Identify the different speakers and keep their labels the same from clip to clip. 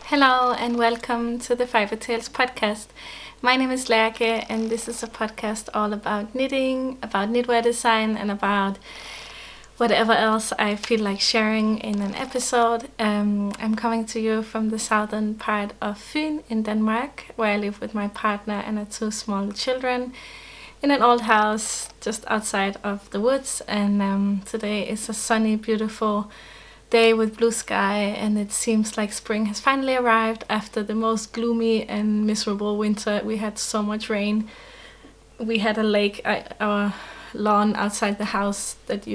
Speaker 1: Hello and welcome to the Fiber Tales podcast. My name is Latte and this is a podcast all about knitting, about knitwear design and about whatever else I feel like sharing in an episode. I'm coming to you from the southern part of Fyn in Denmark, where I live with my partner and our two small children in an old house just outside of the woods. And today is a sunny, beautiful day with blue sky, and it seems like spring has finally arrived after the most gloomy and miserable winter. We had so much rain. We had a lake, our lawn outside the house that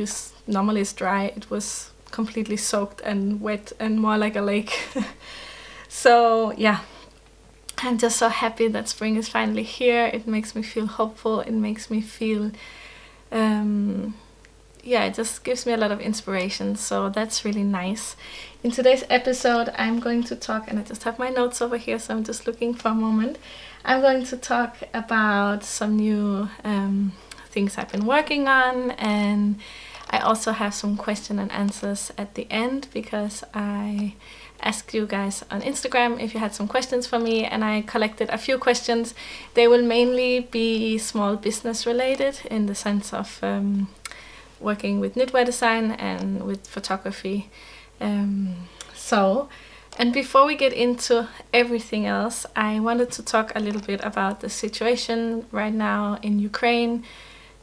Speaker 1: normally is dry. It was completely soaked and wet and more like a lake. So yeah, I'm just so happy that spring is finally here. It makes me feel hopeful. It makes me feel it just gives me a lot of inspiration, so that's really nice. In today's episode, I'm going to talk, and I just have my notes over here, so I'm just looking for a moment. I'm going to talk about some new things I've been working on, and I also have some question and answers at the end, because I asked you guys on Instagram if you had some questions for me, and I collected a few questions. They will mainly be small business related, in the sense of working with knitwear design and with photography. And before we get into everything else, I wanted to talk a little bit about the situation right now in Ukraine,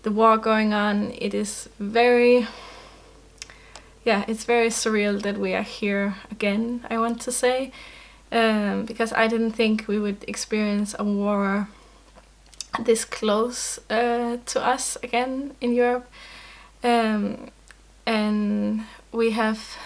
Speaker 1: the war going on. It is it's very surreal that we are here again, I want to say, because I didn't think we would experience a war this close to us again in Europe. And we have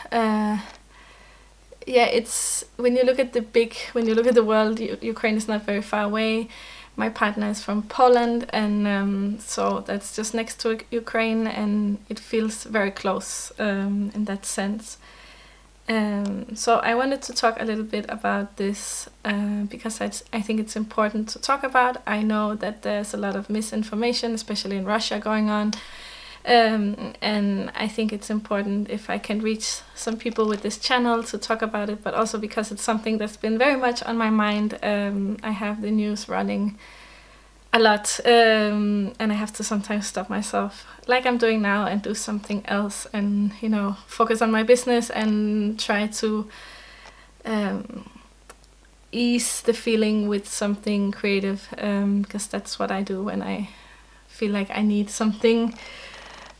Speaker 1: it's when you look at the world, Ukraine is not very far away. My partner is from Poland, and so that's just next to Ukraine, and it feels very close in that sense. So I wanted to talk a little bit about this because I think it's important to talk about. I know that there's a lot of misinformation, especially in Russia, going on. And I think it's important if I can reach some people with this channel to talk about it, but also because it's something that's been very much on my mind. I have the news running a lot, and I have to sometimes stop myself, like I'm doing now, and do something else, and focus on my business and try to ease the feeling with something creative, because that's what I do when I feel like I need something.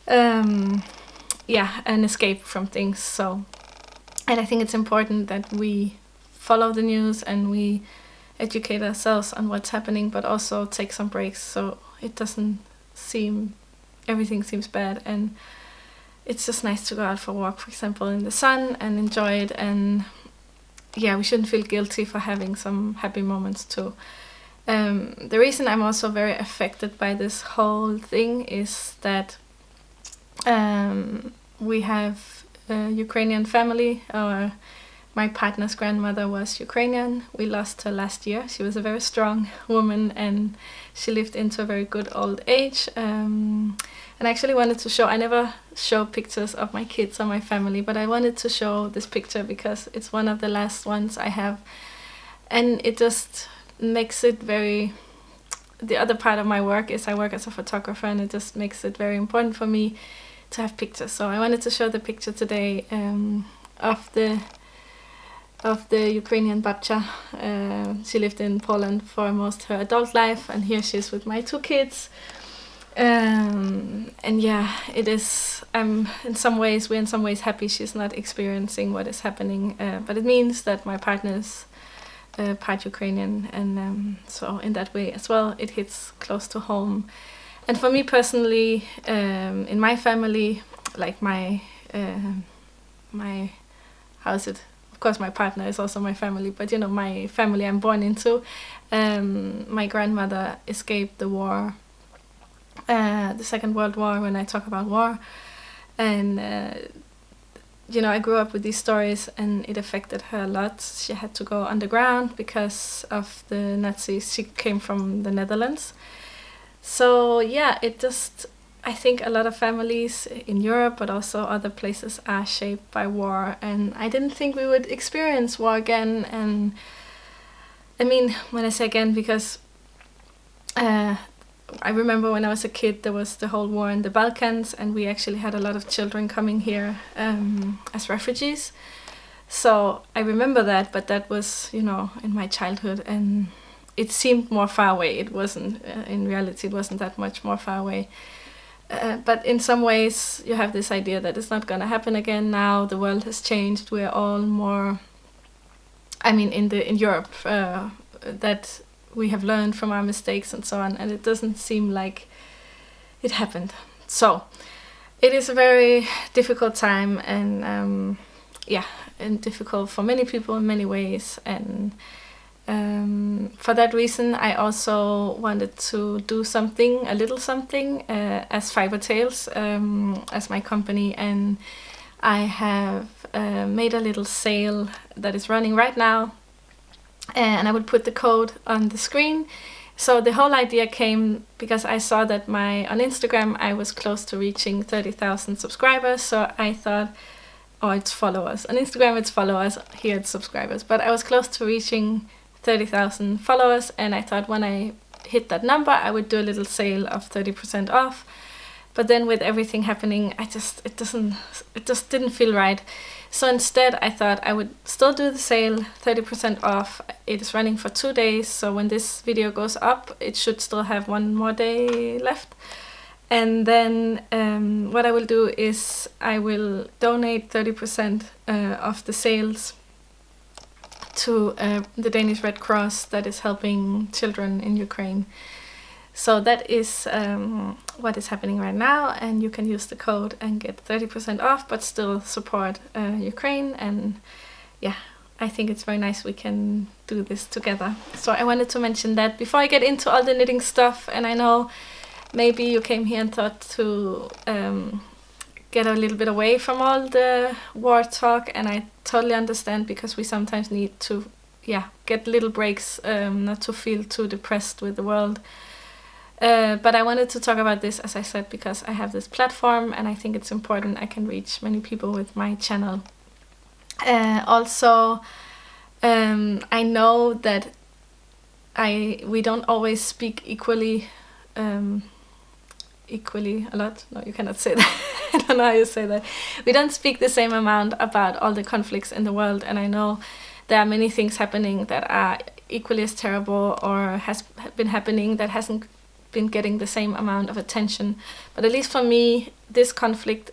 Speaker 1: An escape from things. And I think it's important that we follow the news and we educate ourselves on what's happening, but also take some breaks, so it doesn't everything seems bad. And it's just nice to go out for a walk, for example, in the sun, and enjoy it. And we shouldn't feel guilty for having some happy moments too. The reason I'm also very affected by this whole thing is that we have a Ukrainian family. My partner's grandmother was Ukrainian. We lost her last year. She was a very strong woman, and she lived into a very good old age. And I actually wanted to show, I never show pictures of my kids or my family, but I wanted to show this picture because it's one of the last ones I have. And it just makes it the other part of my work is I work as a photographer, and it just makes it very important for me to have pictures. So I wanted to show the picture today of the Ukrainian babcha. She lived in Poland for most her adult life, and here she is with my two kids. It is. We're in some ways happy she's not experiencing what is happening, but it means that my partner is part Ukrainian, and so in that way as well, it hits close to home. And for me personally, in my family, like my how is it? Of course, my partner is also my family, but my family I'm born into. My grandmother escaped the war, the Second World War. When I talk about war, and I grew up with these stories, and it affected her a lot. She had to go underground because of the Nazis. She came from the Netherlands. So it just I think a lot of families in Europe, but also other places, are shaped by war. And I didn't think we would experience war again. And I mean, when I say again, because I remember when I was a kid, there was the whole war in the Balkans, and we actually had a lot of children coming here as refugees. So I remember that, but that was, you know, in my childhood, and it seemed more far away. It wasn't, in reality, it wasn't that much more far away. But in some ways, you have this idea that it's not going to happen again now. The world has changed. We're all more, I mean, in Europe, that we have learned from our mistakes and so on, and it doesn't seem like it happened. So it is a very difficult time, and and difficult for many people in many ways. And for that reason, I also wanted to do something, a little something, as Fiber Tales, as my company, and I have made a little sale that is running right now. And I will put the code on the screen. So the whole idea came because I saw that on Instagram I was close to reaching 30,000 subscribers. So I thought, oh, it's followers. On Instagram it's followers, here it's subscribers. But I was close to reaching 30,000 followers, and I thought when I hit that number I would do a little sale of 30% off. But then with everything happening, it just didn't feel right. So instead I thought I would still do the sale, 30% off. It is running for 2 days, so when this video goes up, it should still have 1 more day left. And then what I will do is I will donate 30% of the sales to the Danish Red Cross that is helping children in Ukraine. So that is what is happening right now, and you can use the code and get 30% off, but still support Ukraine. And yeah, I think it's very nice we can do this together. So I wanted to mention that before I get into all the knitting stuff. And I know maybe you came here and thought to get a little bit away from all the war talk, and I totally understand, because we sometimes need to get little breaks, not to feel too depressed with the world. But I wanted to talk about this, as I said, because I have this platform and I think it's important. I can reach many people with my channel. Also, I know that we don't always speak equally a lot. No, you cannot say that. I don't know how you say that. We don't speak the same amount about all the conflicts in the world, and I know there are many things happening that are equally as terrible or has been happening that hasn't been getting the same amount of attention. But at least for me, this conflict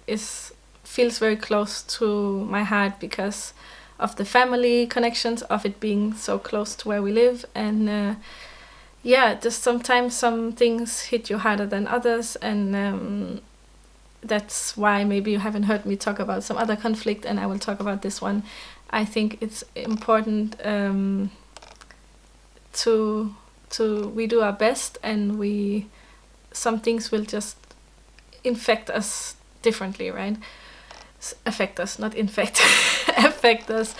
Speaker 1: feels very close to my heart because of the family connections, of it being so close to where we live. And just sometimes some things hit you harder than others, and that's why maybe you haven't heard me talk about some other conflict, and I will talk about this one. I think it's important we do our best, and some things will just infect us differently, right? Affect us, not infect. Affect us.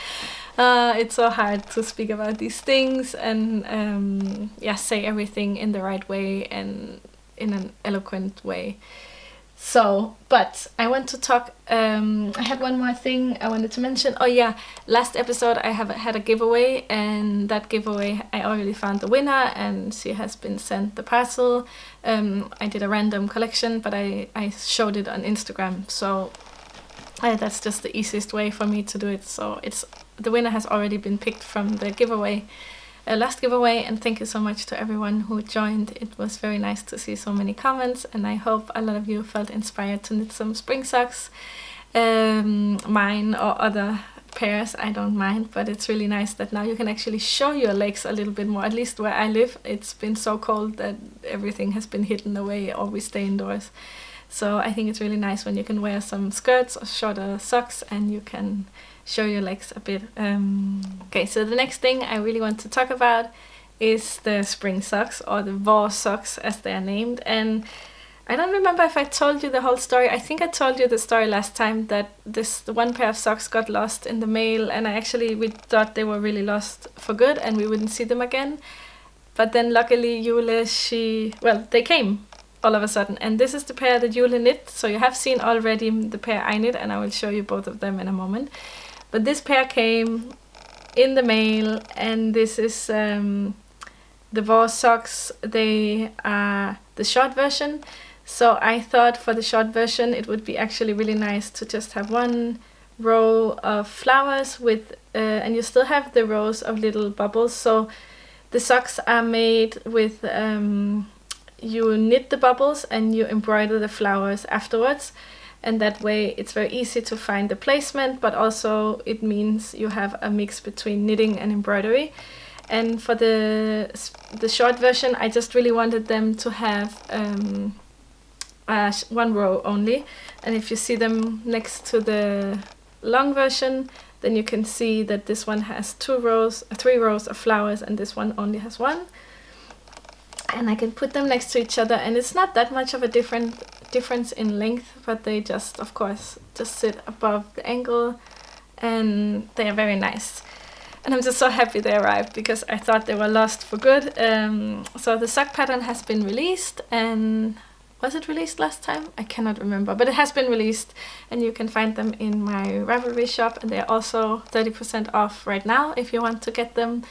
Speaker 1: It's so hard to speak about these things and say everything in the right way and in an eloquent way. So, but I want to talk, I had one more thing I wanted to mention. Oh yeah, last episode I had a giveaway, and that giveaway I already found the winner, and she has been sent the parcel. I did a random collection, but I showed it on Instagram, so that's just the easiest way for me to do it. So the winner has already been picked from the giveaway. Last giveaway, and thank you so much to everyone who joined. It was very nice to see so many comments, and I hope a lot of you felt inspired to knit some spring socks, mine or other pairs. I don't mind, but it's really nice that now you can actually show your legs a little bit more. At least where I live, it's been so cold that everything has been hidden away, or we stay indoors. So I think it's really nice when you can wear some skirts or shorter socks and you can show your legs a bit. Okay, so the next thing I really want to talk about is the spring socks, or the vår socks as they are named. And I don't remember if I told you the whole story. I think I told you the story last time, that the one pair of socks got lost in the mail, and we thought they were really lost for good and we wouldn't see them again. But then luckily Jule, they came. all of a sudden. And this is the pair that Jule knit, so you have seen already the pair I knit, and I will show you both of them in a moment. But this pair came in the mail, and this is the Vore socks. They are the short version, so I thought for the short version it would be actually really nice to just have one row of flowers with and you still have the rows of little bubbles. So the socks are made with you knit the bubbles and you embroider the flowers afterwards, and that way it's very easy to find the placement, but also it means you have a mix between knitting and embroidery. And for the short version, I just really wanted them to have one row only, and if you see them next to the long version, then you can see that this one has 3 rows of flowers, and this one only has 1. And I can put them next to each other, and it's not that much of a difference in length, but they just, of course, just sit above the ankle, and they are very nice. And I'm just so happy they arrived, because I thought they were lost for good. So the sock pattern has been released, and was it released last time? I cannot remember, but it has been released, and you can find them in my Ravelry shop, and they're also 30% off right now if you want to get them.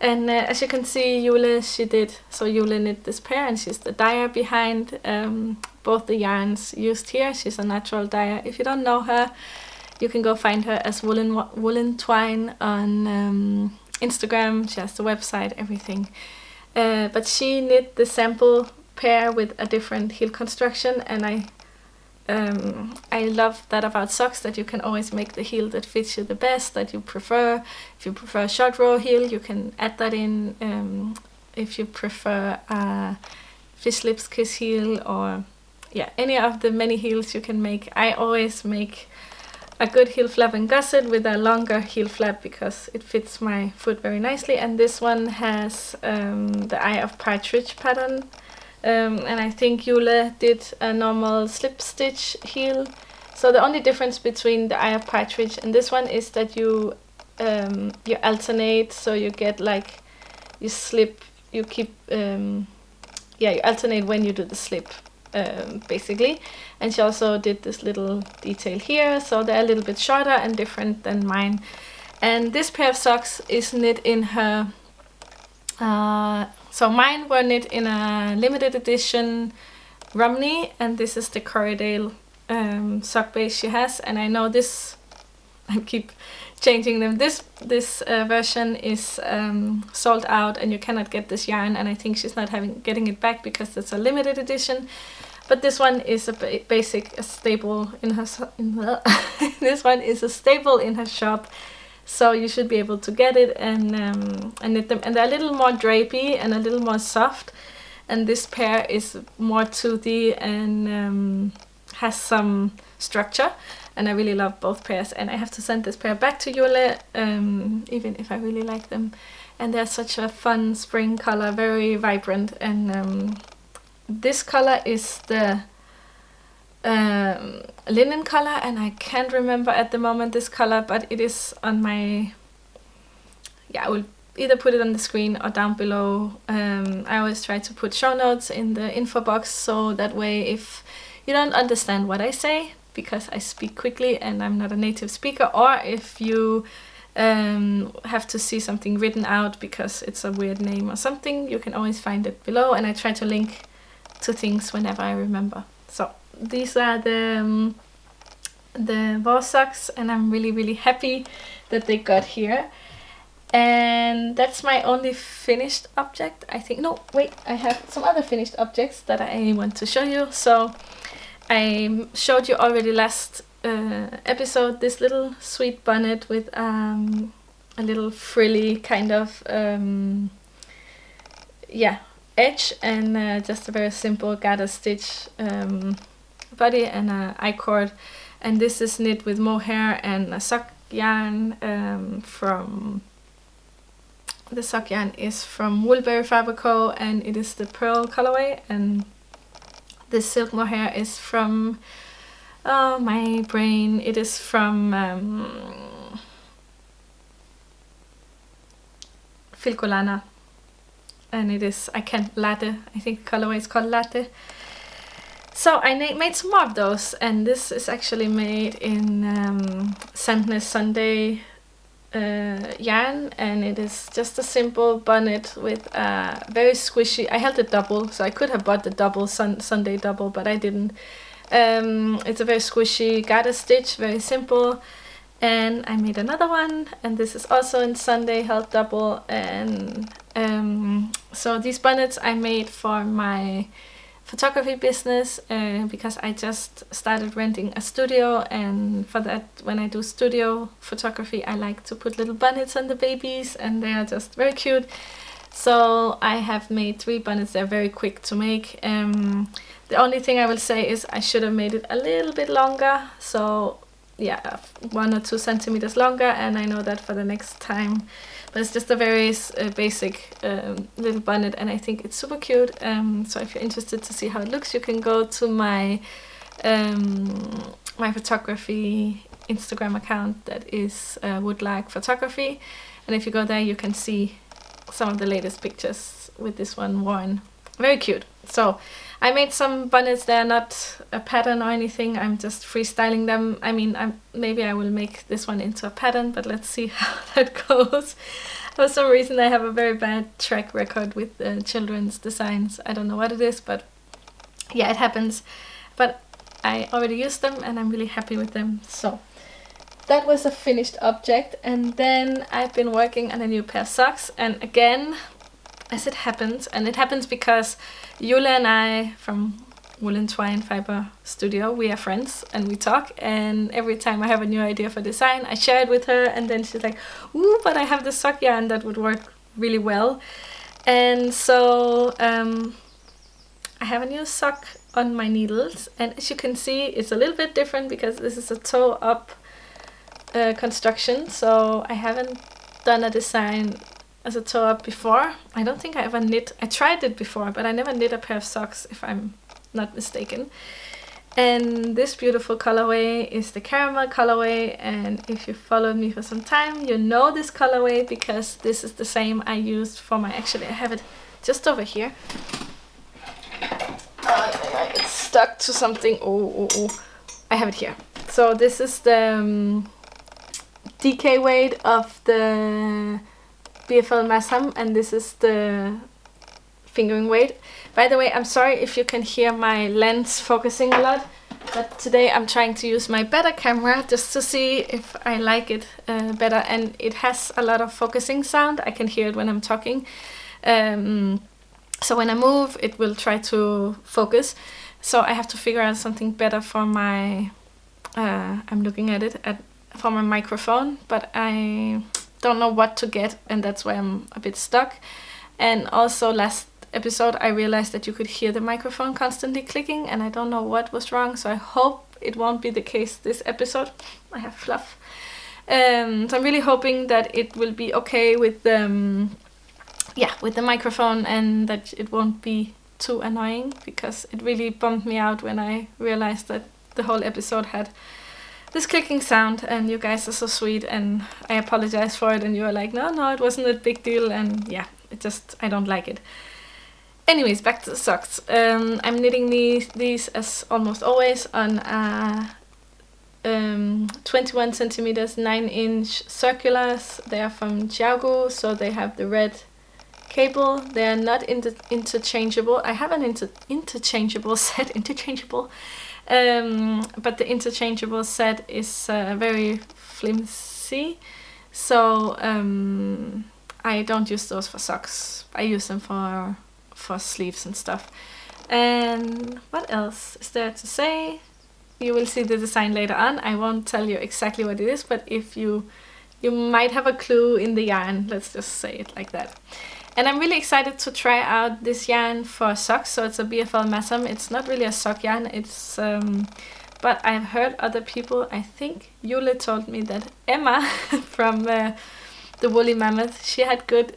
Speaker 1: And as you can see, Jule, Jule knit this pair, and she's the dyer behind both the yarns used here. She's a natural dyer. If you don't know her, you can go find her as Woolen Twine on Instagram. She has the website, everything. But she knit the sample pair with a different heel construction, and I love that about socks, that you can always make the heel that fits you the best, that you prefer. If you prefer a short row heel, you can add that in. If you prefer a fish lips kiss heel, or yeah, any of the many heels you can make. I always make a good heel flap and gusset with a longer heel flap because it fits my foot very nicely. And this one has the Eye of Partridge pattern. And I think Jule did a normal slip stitch heel. So the only difference between the Eye of Partridge and this one is that you alternate. So you get like you alternate when you do the slip, basically. And she also did this little detail here, so they're a little bit shorter and different than mine. And this pair of socks is knit in her. So mine were knit in a limited edition Romney, and this is the Corriedale sock base she has. And I know this, I keep changing them. This version is sold out, and you cannot get this yarn. And I think she's not getting it back because it's a limited edition. But this one is a staple in her. This one is a staple in her shop. So you should be able to get it and knit them. And they're a little more drapey and a little more soft. And this pair is more toothy and has some structure. And I really love both pairs. And I have to send this pair back to Jule, even if I really like them. And they're such a fun spring color, very vibrant. And this color is the linen color, and I can't remember at the moment this color, but it is on my, I will either put it on the screen or down below. I always try to put show notes in the info box, so that way if you don't understand what I say, because I speak quickly and I'm not a native speaker, or if you have to see something written out because it's a weird name or something, you can always find it below, and I try to link to things whenever I remember. So these are the Vore socks, and I'm really happy that they got here. And that's my only finished object, I think. No, wait, I have some other finished objects that I want to show you. So I showed you already last episode this little sweet bonnet with a little frilly kind of edge, and just a very simple garter stitch body and a I-cord. And this is knit with mohair and a sock yarn from the sock yarn is from Berry Fiber Co, and it is the pearl colorway. And this silk mohair is from my brain, it is from Filcolana, and it is Latte. I think the colorway is called Latte. So I made some more of those, and this is actually made in Sandness Sunday yarn, and it is just a simple bonnet with a very squishy. I held it double, so I could have bought the double Sunday double, but I didn't. It's a very squishy garter stitch, very simple. And I made another one, and this is also in Sunday held double. And so these bonnets I made for my photography business because I just started renting a studio, and for that, when I do studio photography, I like to put little bonnets on the babies, and they are just very cute. So I have made 3 bonnets. They're very quick to make. The only thing I will say is I should have made it a little bit longer, so yeah, 1 or 2 centimeters longer, and I know that for the next time. But it's just a very basic little bonnet, and I think it's super cute. So if you're interested to see how it looks, you can go to my my photography Instagram account, that is Woodlark Photography, and if you go there, you can see some of the latest pictures with this one worn. Very cute. So I made some bonnets. They're not a pattern or anything. I'm just freestyling them. I mean, maybe I will make this one into a pattern, but let's see how that goes. For some reason, I have a very bad track record with children's designs. I don't know what it is, but yeah, it happens. But I already used them, and I'm really happy with them. So that was a finished object. And then I've been working on a new pair of socks. And again, as it happens, and it happens because Jule and I from Woolen Twine Fiber Studio, we are friends and we talk, and every time I have a new idea for design, I share it with her, and then she's like, ooh, but I have this sock yarn that would work really well. And so I have a new sock on my needles, and as you can see, it's a little bit different because this is a toe up construction, so I haven't done a design as a toe up before. I don't think I ever knit. I tried it before, but I never knit a pair of socks, if I'm not mistaken. And this beautiful colorway is the caramel colorway, and if you followed me for some time, you know this colorway because this is the same I used for my, actually I have it just over here. It's stuck to something. I have it here. So this is the DK weight of the BFL Massham, and this is the fingering weight. By the way, I'm sorry if you can hear my lens focusing a lot, but today I'm trying to use my better camera just to see if I like it better, and it has a lot of focusing sound. I can hear it when I'm talking. So when I move, it will try to focus. So I have to figure out something better for my, I'm looking at it, for my microphone, but I don't know what to get, and that's why I'm a bit stuck. And also last episode I realized that you could hear the microphone constantly clicking, and I don't know what was wrong, so I hope it won't be the case this episode. I have fluff. So I'm really hoping that it will be okay with the with the microphone, and that it won't be too annoying, because it really bummed me out when I realized that the whole episode had this clicking sound, and you guys are so sweet, and I apologize for it, and you are like, no, it wasn't a big deal, and yeah, I don't like it. Anyways, back to the socks. I'm knitting these as almost always on a 21 centimeters 9-inch circulars. They are from Xiaogu, so they have the red cable. They are not interchangeable. I have an interchangeable set, but the interchangeable set is very flimsy, so I don't use those for socks. I use them for sleeves and stuff. And what else is there to say? You will see the design later on. I won't tell you exactly what it is, but if you might have a clue in the yarn, let's just say it like that. And I'm really excited to try out this yarn for socks. So it's a BFL Massham. It's not really a sock yarn. It's but I've heard other people, I think Jule told me that Emma from the Woolly Mammoth, she had good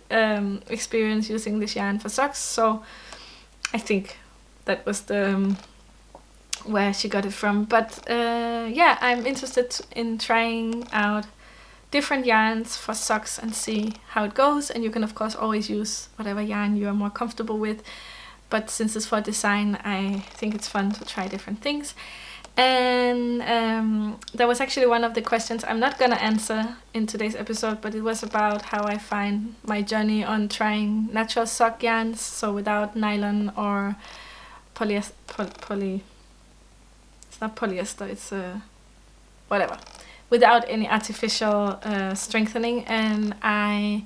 Speaker 1: experience using this yarn for socks. So I think that was the where she got it from. But yeah, I'm interested in trying out different yarns for socks and see how it goes. And you can of course always use whatever yarn you are more comfortable with. but since it's for design, I think it's fun to try different things. And that was actually one of the questions I'm not gonna answer in today's episode, but it was about how I find my journey on trying natural sock yarns, so without nylon or it's not polyester, it's whatever, without any artificial strengthening. And I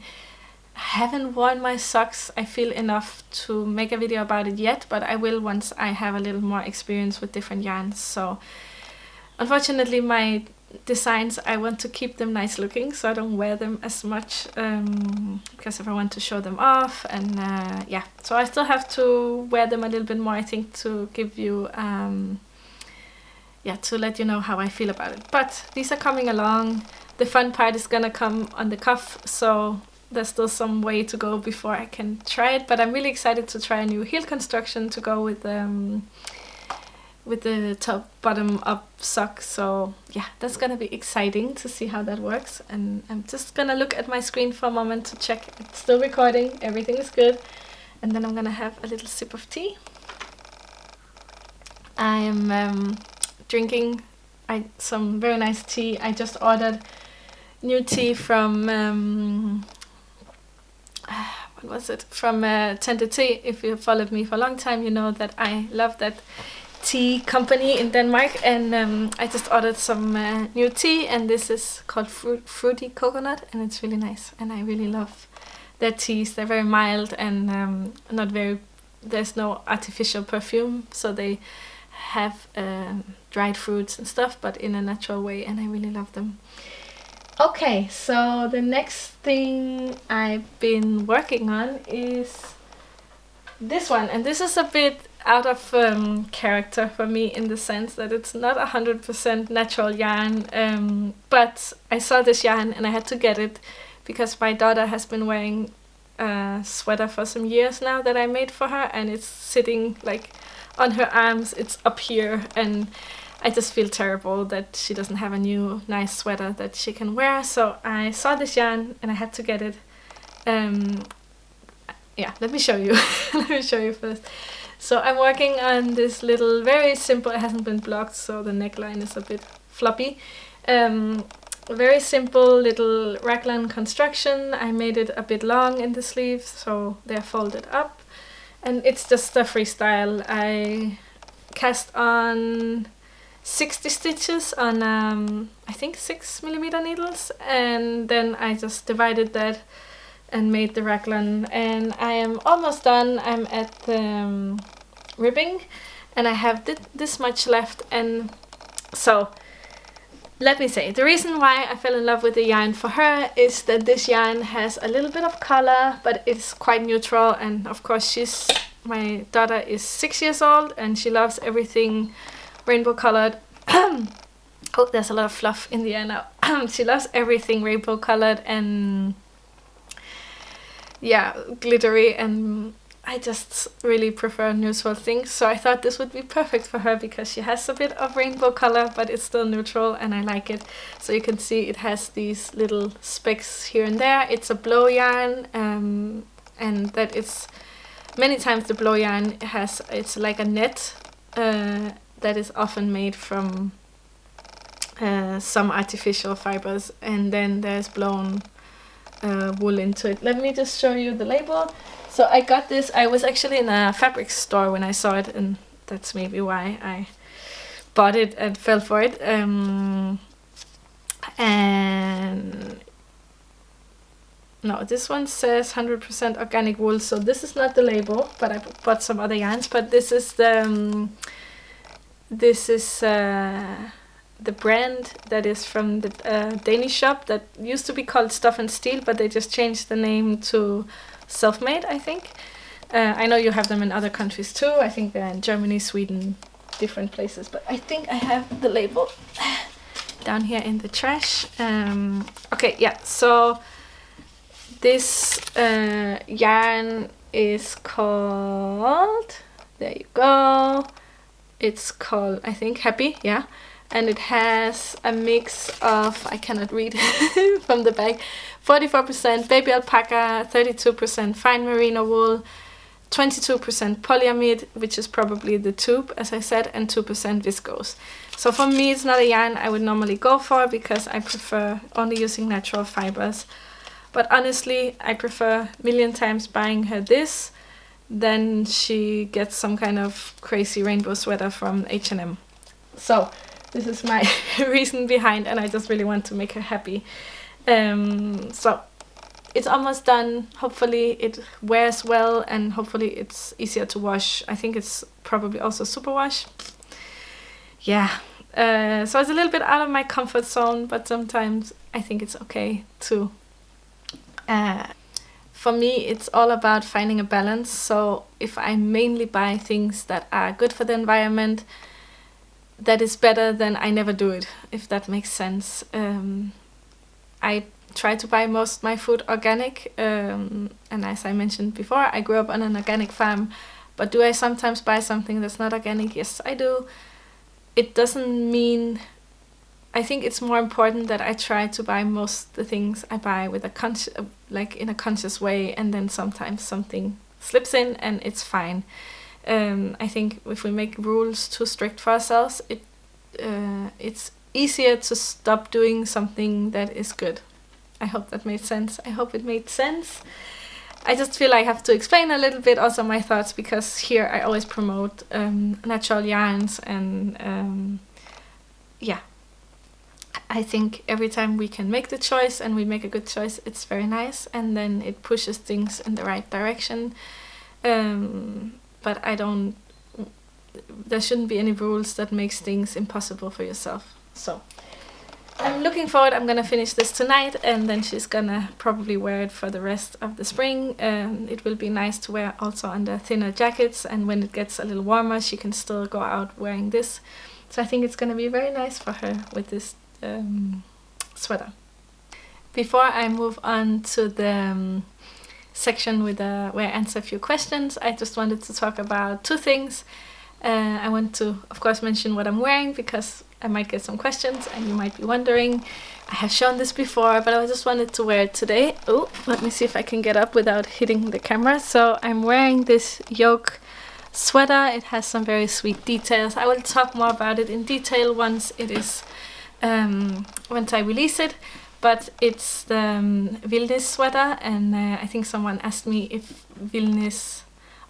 Speaker 1: haven't worn my socks, I feel, enough to make a video about it yet, but I will once I have a little more experience with different yarns. So unfortunately my designs, I want to keep them nice looking, so I don't wear them as much, because if I want to show them off, and yeah, so I still have to wear them a little bit more, I think, to give you yeah, to let you know how I feel about it. But these are coming along. The fun part is gonna come on the cuff, so there's still some way to go before I can try it, but I'm really excited to try a new heel construction to go with the top bottom up sock. So yeah, that's gonna be exciting to see how that works. And I'm just gonna look at my screen for a moment to check it's still recording, everything is good, and then I'm gonna have a little sip of tea. I am drinking some very nice tea. I just ordered new tea from what was it? From Tender Tea. If you followed me for a long time, you know that I love that tea company in Denmark, and I just ordered some new tea, and this is called Fruity Coconut, and it's really nice, and I really love their teas. They're very mild and there's no artificial perfume, so they have dried fruits and stuff, but in a natural way, and I really love them. Okay, so the next thing I've been working on is this one, and this is a bit out of character for me in the sense that it's not 100% natural yarn, but I saw this yarn and I had to get it because my daughter has been wearing a sweater for some years now that I made for her, and it's sitting like on her arms, it's up here, and I just feel terrible that she doesn't have a new nice sweater that she can wear. So I saw this yarn and I had to get it. Yeah, let me show you. Let me show you first. So I'm working on this little, very simple, it hasn't been blocked, so the neckline is a bit floppy. Very simple little raglan construction. I made it a bit long in the sleeves, so they're folded up. And it's just a freestyle. I cast on 60 stitches on I think 6mm needles, and then I just divided that and made the raglan, and I am almost done. I'm at the ribbing and I have this much left. And so let me say, the reason why I fell in love with the yarn for her is that this yarn has a little bit of color, but it's quite neutral, and of course my daughter is 6 years old and she loves everything rainbow colored. Oh, there's a lot of fluff in the air now. She loves everything rainbow colored and yeah, glittery, and I just really prefer neutral things. So I thought this would be perfect for her because she has a bit of rainbow color, but it's still neutral and I like it. So you can see it has these little specks here and there. It's a blow yarn, and that is many times the blow yarn it's like a net that is often made from some artificial fibers, and then there's blown wool into it. Let me just show you the label. So I got this, I was actually in a fabric store when I saw it, and that's maybe why I bought it and fell for it. And no, this one says 100% organic wool, so this is not the label, but I bought some other yarns. But this is the brand that is from the Danish shop that used to be called Stuff and Steel, but they just changed the name to Self-Made, I think. I know you have them in other countries too. I think they're in Germany, Sweden, different places, but I think I have the label down here in the trash. Okay, yeah, so this yarn is called, there you go, it's called, I think, Happy, yeah. And it has a mix of, I cannot read from the bag, 44% baby alpaca, 32% fine merino wool, 22% polyamide, which is probably the tube, as I said, and 2% viscose. So for me, it's not a yarn I would normally go for because I prefer only using natural fibers. But honestly, I prefer a million times buying her this than she gets some kind of crazy rainbow sweater from H&M. So this is my reason behind, and I just really want to make her happy. So it's almost done. Hopefully it wears well, and hopefully it's easier to wash. I think it's probably also superwash. Yeah, so it's a little bit out of my comfort zone, but sometimes I think it's okay too. For me, it's all about finding a balance. So if I mainly buy things that are good for the environment, that is better than I never do it, if that makes sense. I try to buy most of my food organic, and as I mentioned before, I grew up on an organic farm. But do I sometimes buy something that's not organic? Yes, I do. It doesn't mean... I think it's more important that I try to buy most of the things I buy with in a conscious way, and then sometimes something slips in and it's fine. I think if we make rules too strict for ourselves, it's easier to stop doing something that is good. I hope that made sense. I hope it made sense. I just feel I have to explain a little bit also my thoughts, because here I always promote natural yarns, and yeah. I think every time we can make the choice and we make a good choice, it's very nice, and then it pushes things in the right direction. But there shouldn't be any rules that makes things impossible for yourself. So I'm looking forward. I'm gonna finish this tonight, and then she's gonna probably wear it for the rest of the spring. It will be nice to wear also under thinner jackets, and when it gets a little warmer, she can still go out wearing this. So I think it's gonna be very nice for her with this sweater. Before I move on to the section with where I answer a few questions, I just wanted to talk about two things. I want to, of course, mention what I'm wearing, because I might get some questions and you might be wondering. I have shown this before, but I just wanted to wear it today. Oh, let me see if I can get up without hitting the camera. So I'm wearing this yoke sweater. It has some very sweet details. I will talk more about it in detail once it is once I release it, but it's the Vildnis sweater, and I think someone asked me if Vildnis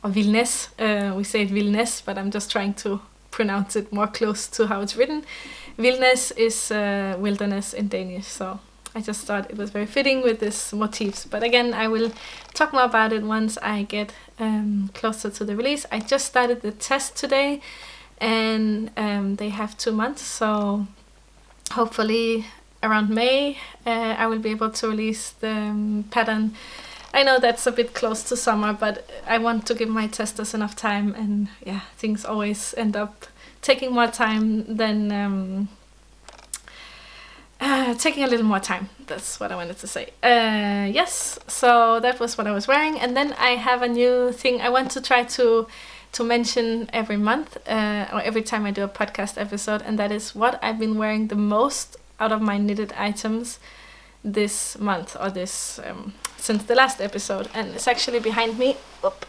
Speaker 1: or Vildnis, we say it Vildnis, but I'm just trying to pronounce it more close to how it's written. Vildnis is wilderness in Danish, so I just thought it was very fitting with this motifs. But again, I will talk more about it once I get closer to the release. I just started the test today, and they have 2 months, so hopefully around May I will be able to release the pattern. I know that's a bit close to summer, but I want to give my testers enough time, and yeah, things always end up taking more time than taking a little more time. That's what I wanted to say. Yes, so that was what I was wearing, and then I have a new thing I want to try to mention every month, or every time I do a podcast episode, and that is what I've been wearing the most out of my knitted items this month, or this since the last episode. And it's actually behind me. Oop.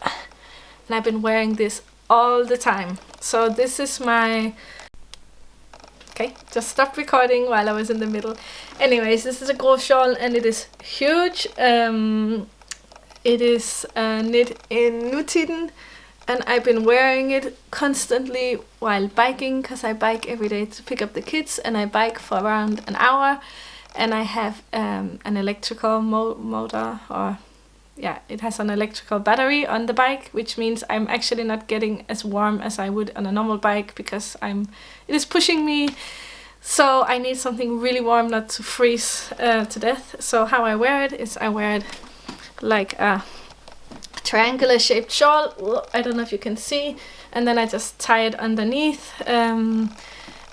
Speaker 1: And I've been wearing this all the time. So this is my... Okay, just stopped recording while I was in the middle. Anyways, this is a gros shawl, and it is huge. It is knit in Nutiden, and I've been wearing it constantly while biking, because I bike every day to pick up the kids, and I bike for around an hour, and I have an electrical motor, or yeah, it has an electrical battery on the bike, which means I'm actually not getting as warm as I would on a normal bike, because it is pushing me, so I need something really warm not to freeze to death. So how I wear it is I wear it like a triangular shaped shawl. I don't know if you can see, and then I just tie it underneath,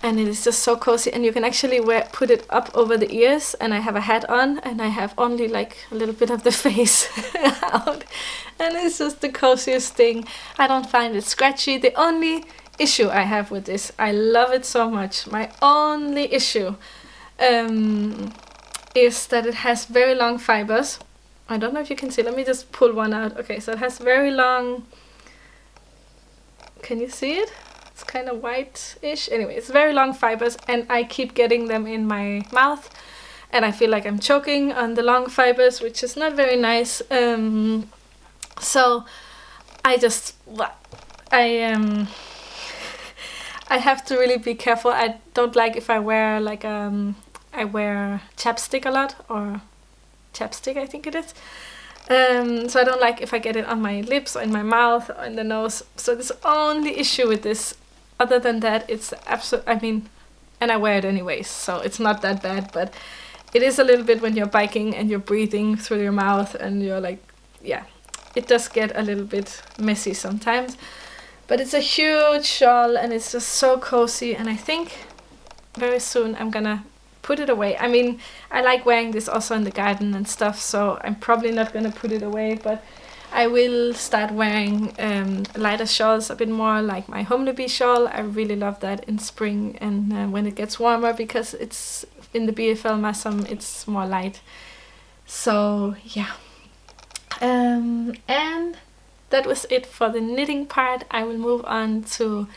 Speaker 1: and it is just so cozy, and you can actually put it up over the ears, and I have a hat on, and I have only like a little bit of the face out, and it's just the coziest thing. I don't find it scratchy. The only issue I have with this, I love it so much, my only issue is that it has very long fibers. I don't know if you can see, let me just pull one out. Okay, so it has very long Can you see it? It's kind of white-ish. Anyway, it's very long fibers, and I keep getting them in my mouth, and I feel like I'm choking on the long fibers, which is not very nice. So I just, I have to really be careful. I don't like if I wear like I wear chapstick a lot, or chapstick I think it is. So I don't like if I get it on my lips or in my mouth or in the nose. So this only issue with this. Other than that, it's and I wear it anyways, so it's not that bad, but it is a little bit when you're biking and you're breathing through your mouth and you're like, yeah, it does get a little bit messy sometimes. But it's a huge shawl and it's just so cozy, and I think very soon I'm gonna put it away. I mean, I like wearing this also in the garden and stuff, so I'm probably not gonna put it away, but I will start wearing lighter shawls a bit more, like my Handmade shawl. I really love that in spring and when it gets warmer, because it's in the BFL Massam, it's more light. So yeah. And that was it for the knitting part. I will move on to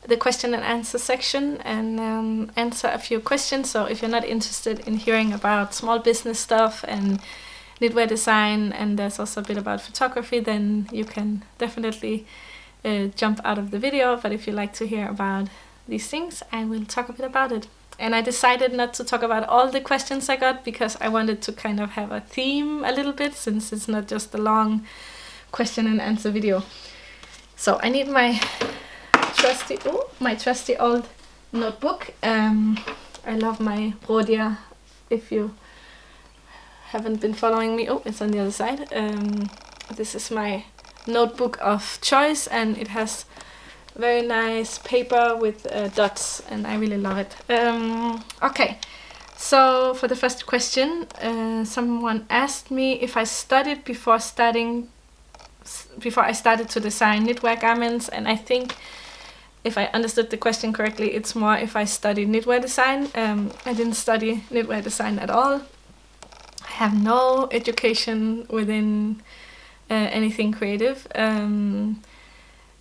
Speaker 1: the question and answer section and answer a few questions. So if you're not interested in hearing about small business stuff and knitwear design, and there's also a bit about photography, then you can definitely jump out of the video. But if you like to hear about these things, I will talk a bit about it. And I decided not to talk about all the questions I got, because I wanted to kind of have a theme a little bit, since it's not just a long question and answer video. So I need my trusty old notebook. I love my Rhodia. If you haven't been following me, it's on the other side. This is my notebook of choice, and it has very nice paper with dots, and I really love it. Okay, so for the first question, someone asked me if I studied before I started to design knitwear garments, and I think if I understood the question correctly, it's more if I studied knitwear design. I didn't study knitwear design at all. I have no education within anything creative.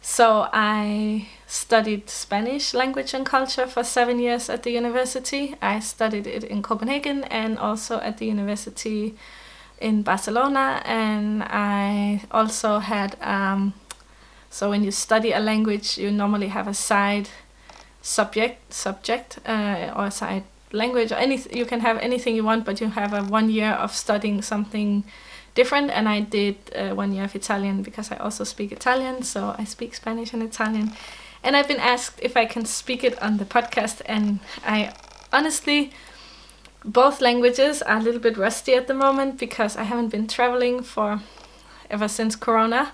Speaker 1: So I studied Spanish language and culture for 7 years at the university. I studied it in Copenhagen and also at the university in Barcelona. And I also had, so when you study a language, you normally have a side subject or a side language, or anything. You can have anything you want, but you have a 1 year of studying something different. And I did 1 year of Italian, because I also speak Italian, so I speak Spanish and Italian. And I've been asked if I can speak it on the podcast, and I honestly, both languages are a little bit rusty at the moment, because I haven't been traveling for ever since Corona.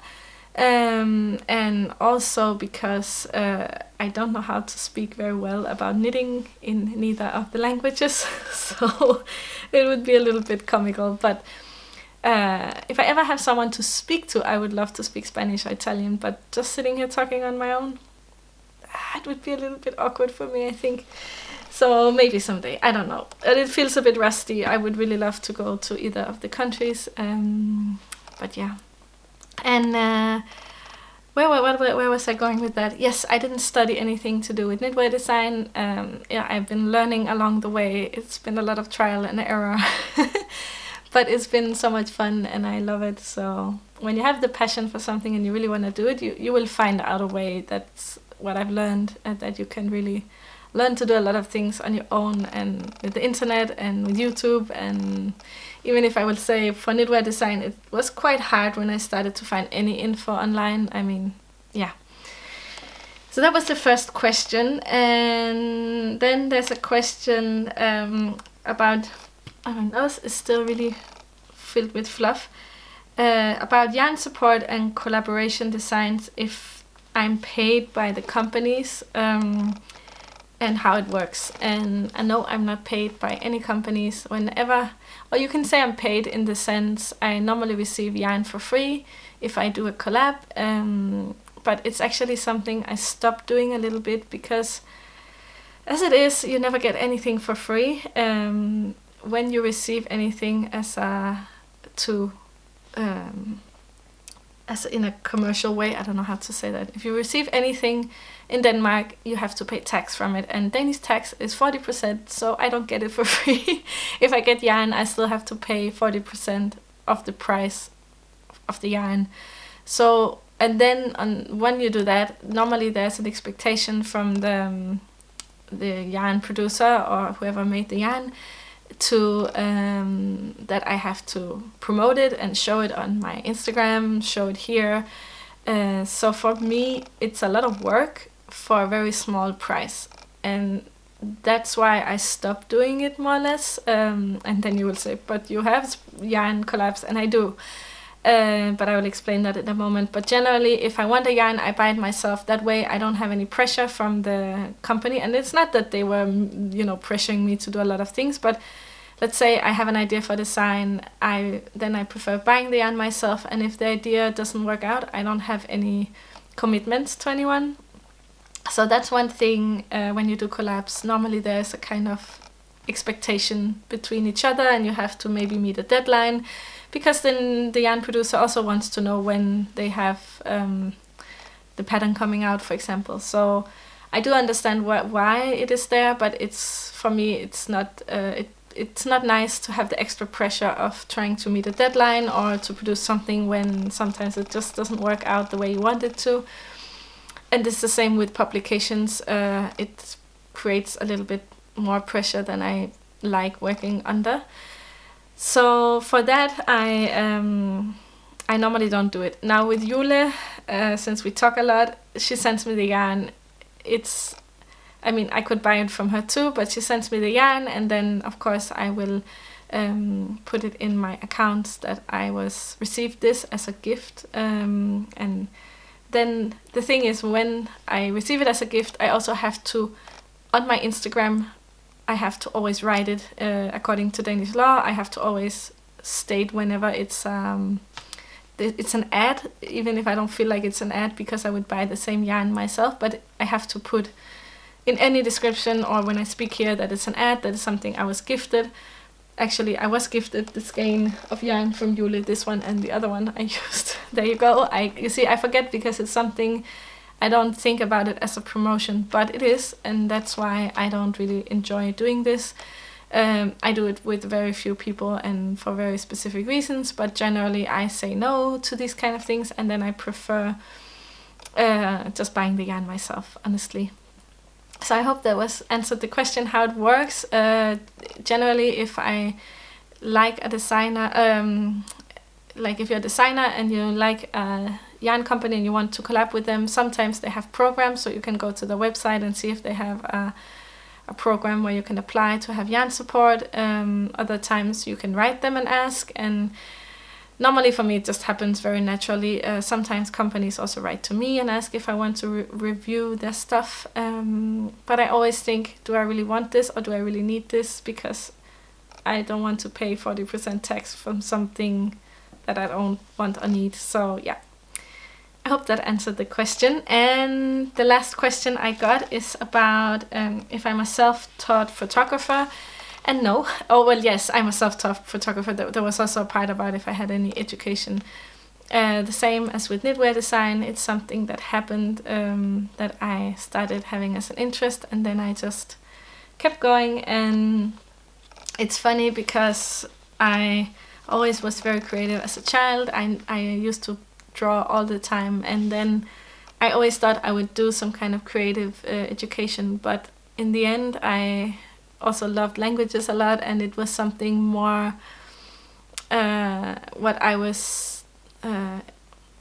Speaker 1: And also because I don't know how to speak very well about knitting in neither of the languages, so it would be a little bit comical. But if I ever have someone to speak to, I would love to speak Spanish or Italian, but just sitting here talking on my own, it would be a little bit awkward for me, I think. So maybe someday, I don't know. It feels a bit rusty. I would really love to go to either of the countries, but yeah. And where was I going with that? Yes, I didn't study anything to do with knitwear design. Yeah, I've been learning along the way. It's been a lot of trial and error, but it's been so much fun and I love it. So when you have the passion for something and you really want to do it, you will find out a way. That's what I've learned, and that you can really learn to do a lot of things on your own, and with the internet and with YouTube. And even if I would say for knitwear design, it was quite hard when I started to find any info online. I mean, yeah. So that was the first question. And then there's a question about, my nose is still really filled with fluff, about yarn support and collaboration designs, if I'm paid by the companies, and how it works. And I know I'm not paid by any companies. Whenever, or you can say I'm paid in the sense I normally receive yarn for free if I do a collab, but it's actually something I stopped doing a little bit, because as it is, you never get anything for free. When you receive anything as a as in a commercial way, I don't know how to say that. If you receive anything in Denmark, you have to pay tax from it, and Danish tax is 40%, so I don't get it for free. If I get yarn, I still have to pay 40% of the price of the yarn. So, and then when you do that, normally there's an expectation from the yarn producer or whoever made the yarn to that I have to promote it and show it on my Instagram, show it here. So for me, it's a lot of work for a very small price, and that's why I stopped doing it, more or less. And then you will say, but you have yarn collabs, and I do. But I will explain that in a moment. But generally, if I want a yarn, I buy it myself. That way I don't have any pressure from the company. And it's not that they were, pressuring me to do a lot of things, but let's say I have an idea for design, then I prefer buying the yarn myself. And if the idea doesn't work out, I don't have any commitments to anyone. So that's one thing. When you do collabs, normally there's a kind of expectation between each other, and you have to maybe meet a deadline, because then the yarn producer also wants to know when they have the pattern coming out, for example. So I do understand why it is there, but for me it's not it's not nice to have the extra pressure of trying to meet a deadline or to produce something when sometimes it just doesn't work out the way you want it to. And it's the same with publications. It creates a little bit more pressure than I like working under. So for that, I normally don't do it. Now with Jule, since we talk a lot, she sends me the yarn. I could buy it from her too, but she sends me the yarn, and then of course I will put it in my account that I received this as a gift. And then the thing is, when I receive it as a gift, I also have to, on my Instagram, I have to always write it according to Danish law. I have to always state whenever it's an ad, even if I don't feel like it's an ad, because I would buy the same yarn myself. But I have to put in any description or when I speak here that it's an ad, that is something I was gifted. Actually, I was gifted the skein of yarn from Jule, this one and the other one I used. There you go. You see, I forget because it's something, I don't think about it as a promotion, but it is, and that's why I don't really enjoy doing this. I do it with very few people and for very specific reasons, but generally I say no to these kind of things, and then I prefer just buying the yarn myself, honestly. So I hope that was answered the question how it works. Generally, if I like a designer, like if you're a designer and you like a yarn company and you want to collab with them, sometimes they have programs, so you can go to the website and see if they have a program where you can apply to have yarn support. Other times you can write them and ask, and normally for me it just happens very naturally. Sometimes companies also write to me and ask if I want to review their stuff, but I always think, do I really want this or do I really need this? Because I don't want to pay 40% tax from something that I don't want or need. So yeah, I hope that answered the question. And the last question I got is about if I'm a self-taught photographer. And no, yes, I'm a self-taught photographer. There was also a part about if I had any education. The same as with knitwear design, it's something that happened, that I started having as an interest, and then I just kept going. And it's funny because I always was very creative as a child. I used to draw all the time, and then I always thought I would do some kind of creative education, but in the end I also loved languages a lot, and it was something more what I was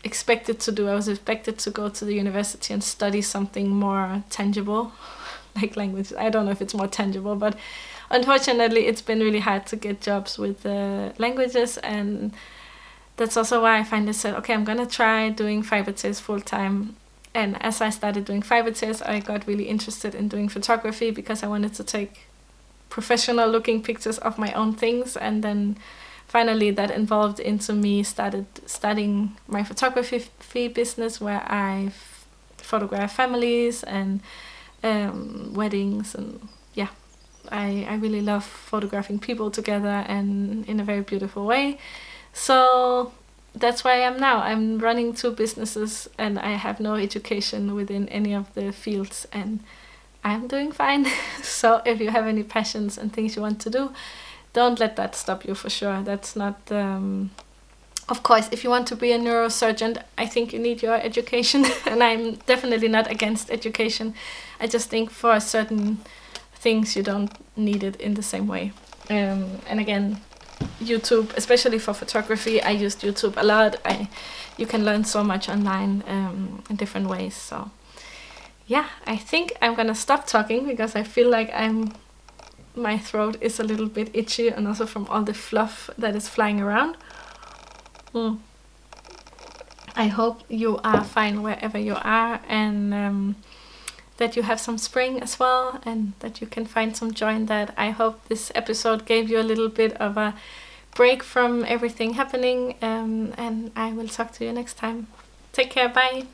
Speaker 1: expected to do. I was expected to go to the university and study something more tangible, like language. I don't know if it's more tangible, but unfortunately it's been really hard to get jobs with languages, and that's also why I finally said, okay, I'm gonna try doing fiber tales full time. And as I started doing fiber tales, I got really interested in doing photography because I wanted to take professional looking pictures of my own things. And then finally that involved into me started studying my photography business, where I photograph families and weddings, and yeah, I really love photographing people together and in a very beautiful way. So that's where I am now. I'm running 2 businesses and I have no education within any of the fields, and I'm doing fine. So if you have any passions and things you want to do, don't let that stop you, for sure. That's not... Of course, if you want to be a neurosurgeon, I think you need your education, and I'm definitely not against education. I just think for certain things you don't need it in the same way. And again, YouTube, especially for photography, I used YouTube a lot. You can learn so much online in different ways. So yeah, I think I'm gonna stop talking because I feel like my throat is a little bit itchy, and also from all the fluff that is flying around. I hope you are fine wherever you are, and that you have some spring as well, and that you can find some joy in that. I hope this episode gave you a little bit of a break from everything happening, and I will talk to you next time. Take care, bye!